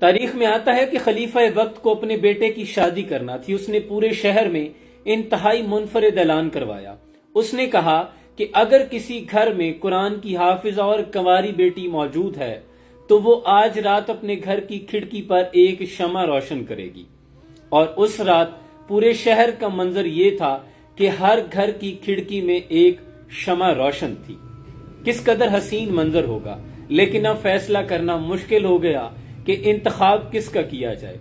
تاریخ میں آتا ہے کہ خلیفہ وقت کو اپنے بیٹے کی شادی کرنا تھی۔ اس نے پورے شہر میں انتہائی منفرد اعلان کروایا۔ اس نے کہا کہ اگر کسی گھر میں قرآن کی حافظہ اور کنواری بیٹی موجود ہے تو وہ آج رات اپنے گھر کی کھڑکی پر ایک شمع روشن کرے گی۔ اور اس رات پورے شہر کا منظر یہ تھا کہ ہر گھر کی کھڑکی میں ایک شمع روشن تھی۔ کس قدر حسین منظر ہوگا، لیکن اب فیصلہ کرنا مشکل ہو گیا کہ انتخاب کس کا کیا جائے۔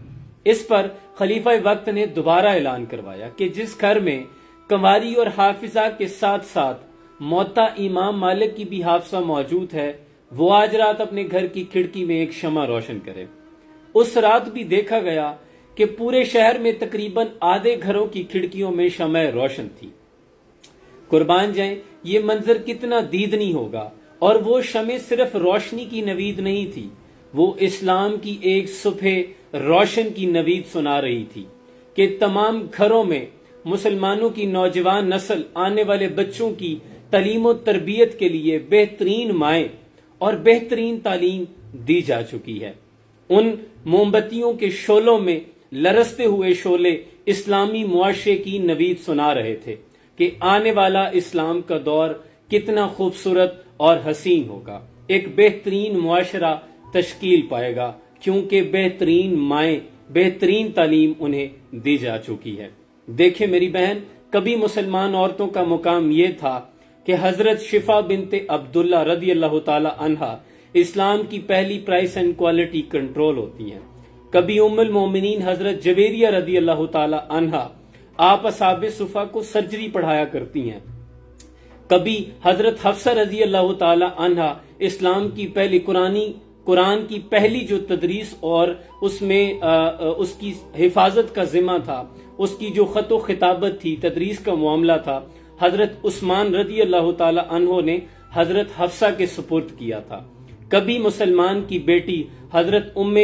اس پر خلیفہ وقت نے دوبارہ اعلان کروایا کہ جس گھر میں کنواری اور حافظہ کے ساتھ ساتھ موتا امام مالک کی بھی حافظہ موجود ہے، وہ آج رات اپنے گھر کی کھڑکی میں ایک شمع روشن کرے۔ اس رات بھی دیکھا گیا کہ پورے شہر میں تقریباً آدھے گھروں کی کھڑکیوں میں شمع روشن تھی۔ قربان جائیں، یہ منظر کتنا دیدنی ہوگا۔ اور وہ شمع صرف روشنی کی نوید نہیں تھی، وہ اسلام کی ایک صبح روشن کی نوید سنا رہی تھی کہ تمام گھروں میں مسلمانوں کی نوجوان نسل آنے والے بچوں کی تعلیم و تربیت کے لیے بہترین مائیں اور بہترین تعلیم دی جا چکی ہے۔ ان موم بتیوں کے شعلوں میں لرزتے ہوئے شعلے اسلامی معاشرے کی نوید سنا رہے تھے کہ آنے والا اسلام کا دور کتنا خوبصورت اور حسین ہوگا، ایک بہترین معاشرہ تشکیل پائے گا، کیونکہ بہترین مائیں، بہترین تعلیم انہیں دی جا چکی ہے۔ دیکھیں میری بہن، کبھی مسلمان عورتوں کا مقام یہ تھا کہ حضرت شفا بنت عبداللہ رضی اللہ تعالی عنہا اسلام کی پہلی پرائس اینڈ کوالٹی کنٹرول ہوتی ہیں۔ کبھی ام المومنین حضرت جویریہ رضی اللہ تعالی عنہا آپ اصحاب صفا کو سرجری پڑھایا کرتی ہیں۔ کبھی حضرت حفصہ رضی اللہ تعالی عنہا اسلام کی پہلی قرآن کی پہلی جو تدریس اور اس میں اس کی حفاظت کا ذمہ تھا، اس کی جو خط و خطابت تھی، تدریس کا معاملہ تھا، حضرت عثمان رضی اللہ تعالی عنہ نے حضرت حفصہ کے سپرد کیا تھا۔ کبھی مسلمان کی بیٹی حضرت ام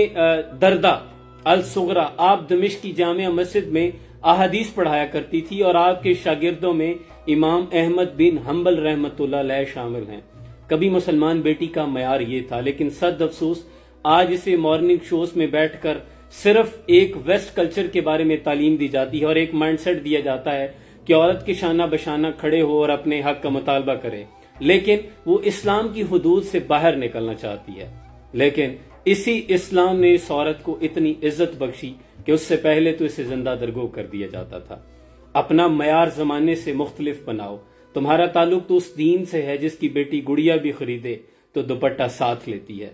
دردہ الصغریٰ آپ دمشق کی جامع مسجد میں احادیث پڑھایا کرتی تھی، اور آپ کے شاگردوں میں امام احمد بن حنبل رحمۃ اللہ علیہ شامل ہیں۔ کبھی مسلمان بیٹی کا معیار یہ تھا، لیکن صد افسوس آج اسے مارننگ شوز میں بیٹھ کر صرف ایک ویسٹ کلچر کے بارے میں تعلیم دی جاتی ہے اور ایک مائنڈ سیٹ دیا جاتا ہے کہ عورت کے شانہ بشانہ کھڑے ہو اور اپنے حق کا مطالبہ کرے، لیکن وہ اسلام کی حدود سے باہر نکلنا چاہتی ہے۔ لیکن اسی اسلام نے اس عورت کو اتنی عزت بخشی کہ اس سے پہلے تو اسے زندہ درگو کر دیا جاتا تھا۔ اپنا معیار زمانے سے مختلف بناؤ۔ تمہارا تعلق تو اس دین سے ہے جس کی بیٹی گڑیا بھی خریدے تو دوپٹہ ساتھ لیتی ہے۔